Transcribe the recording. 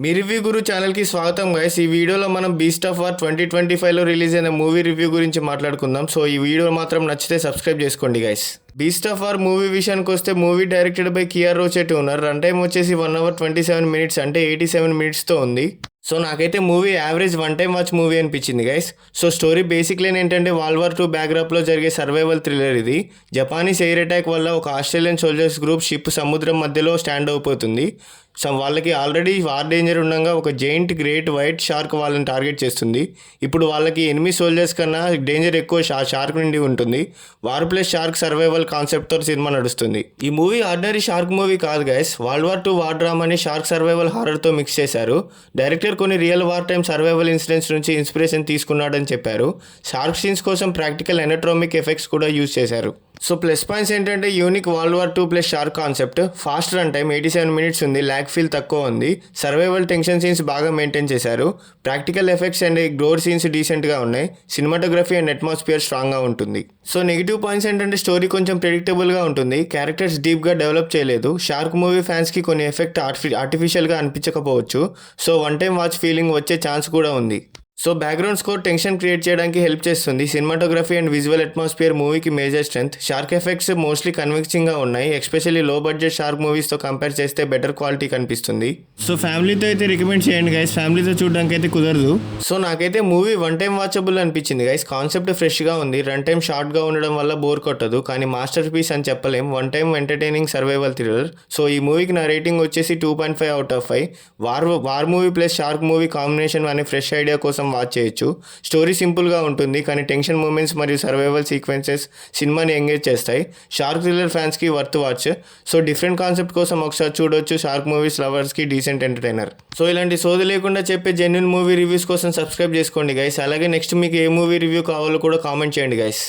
మీ review గురు ఛానల్కి స్వాగతం guys. ఈ వీడియోలో మనం బీస్ట్ ఆఫ్ వార్ 2025లో రిలీజ్ అయిన మూవీ రివ్యూ గురించి మాట్లాడుకుందాం. సో ఈ వీడియో మాత్రం నచ్చితే సబ్స్క్రైబ్ చేసుకోండి guys. Beast of war movie విషయానికి వస్తే మూవీ డైరెక్టెడ్ బై కియార్ రోచెట్ ఉన్నారు. రన్ టైం వచ్చేసి 1 hour 27 minutes అంటే 87 minutesతో ఉంది. సో నాకైతే movie average one time watch movie అనిపించింది guys. So story basic line ఏంటంటే వరల్డ్ వార్ 2 బ్యాక్డ్రాప్లో జరిగే సర్వైవల్ థ్రిల్లర్ ఇది. జపానీస్ ఎయిర్ అటాక్ వల్ల ఒక ఆస్ట్రేలియన్ సోల్జర్స్ గ్రూప్ షిప్ సముద్రం మధ్యలో స్టాండ్ అయిపోతుంది. సో వాళ్ళకి ఆల్రెడీ వార్ డేంజర్ ఉండగా ఒక జైంట్ గ్రేట్ వైట్ షార్క్ వాళ్ళని టార్గెట్ చేస్తుంది. ఇప్పుడు వాళ్ళకి ఎనిమీ సోల్జర్స్ కన్నా డేంజర్ ఎక్కువ షార్క్ నుండి ఉంటుంది. వార్ ప్లస్ షార్క్ సర్వైవల్ కాన్సెప్ట్తో సినిమా నడుస్తుంది. ఈ మూవీ ఆర్డినరీ షార్క్ మూవీ కాదు గైస్. వరల్డ్ వార్ 2 వార్ డ్రామాని షార్క్ సర్వైవల్ హారర్తో మిక్స్ చేశారు. డైరెక్టర్ కొన్ని real war time survival incidents నుంచి ఇన్స్పిరేషన్ తీసుకున్నాడని చెప్పారు. షార్క్ సీన్స్ కోసం ప్రాక్టికల్ ఎనట్రామిక్ ఎఫెక్ట్స్ కూడా యూజ్ చేశారు. సో ప్లస్ పాయింట్స్ ఏంటంటే unique world war 2 plus shark concept, fast run time 87 minutes ఉంది, ల్యాగ్ ఫీల్ తక్కువ ఉంది, సర్వైవల్ టెన్షన్ సీన్స్ బాగా మెయింటైన్ చేశారు, practical effects and grower scenes డీసెంట్గా ఉన్నాయి, సినిమాటోగ్రఫీ అండ్ అట్మాస్ఫియర్ స్ట్రాంగ్గా ఉంటుంది. సో నెగిటివ్ పాయింట్స్ ఏంటంటే స్టోరీ కొంచెం ప్రెడిక్టబుల్గా ఉంటుంది, క్యారెక్టర్స్ డీప్గా డెవలప్ చేయలేదు, షార్క్ మూవీ ఫ్యాన్స్కి కొన్ని ఎఫెక్ట్ ఆర్టిఫిషియల్గా అనిపించకపోవచ్చు. So one time watch feeling వచ్చే ఛాన్స్ కూడా ఉంది. So background score tension create చేయడానికి హెల్ప్ చేస్తుంది. సినిమాటోగ్రఫీ అండ్ విజువల్ అట్మాస్ఫియర్ మూవీకి major strength. Shark effects mostly కన్విన్సింగ్గా ఉన్నాయి, ఎస్పెషల్లీ లో బడ్జెట్ షార్క్ మూవీస్తో కంపేర్ చేస్తే బెటర్ క్వాలిటీ కనిపిస్తుంది. సో ఫ్యామిలీతో అయితే రికమెండ్ చేయండి గైస్, ఫ్యామిలీతో చూడడానికి అయితే కుదరదు. సో నాకైతే మూవీ వన్ టైం వాచబుల్ అనిపించింది గైస్. కాన్సెప్ట్ ఫ్రెష్గా ఉంది, రన్ టైం షార్ట్గా ఉండడం వల్ల బోర్ కొట్టదు, కానీ మాస్టర్ పీస్ అని చెప్పలేం. One time entertaining survival thriller. So ఈ మూవీకి నా రేటింగ్ వచ్చేసి 2.5 out of 5. War movie plus shark movie combination అనే ఫ్రెష్ ఐడియా కోసం వాచ్ చేయొచ్చు. స్టోరీ సింపుల్గా ఉంటుంది, కానీ టెన్షన్ మూమెంట్స్ మరియు సర్వైవల్ సీక్వెన్సెస్ సినిమాని ఎంగేజ్ చేస్తాయి. షార్క్ థ్రిల్లర్ ఫ్యాన్స్కి worth watch. So different concept కోసం ఒకసారి చూడొచ్చు. షార్క్ మూవీస్ లవర్స్కి డీసెంట్ ఎంటర్టైనర్. సో ఇలాంటి సోది లేకుండా చెప్పే జెన్యూన్ మూవీ రివ్యూస్ కోసం సబ్స్క్రైబ్ చేసుకోండి గైస్. అలాగే నెక్స్ట్ మీకు ఏ మూవీ రివ్యూ కావాలో కూడా కామెంట్ చేయండి గైస్.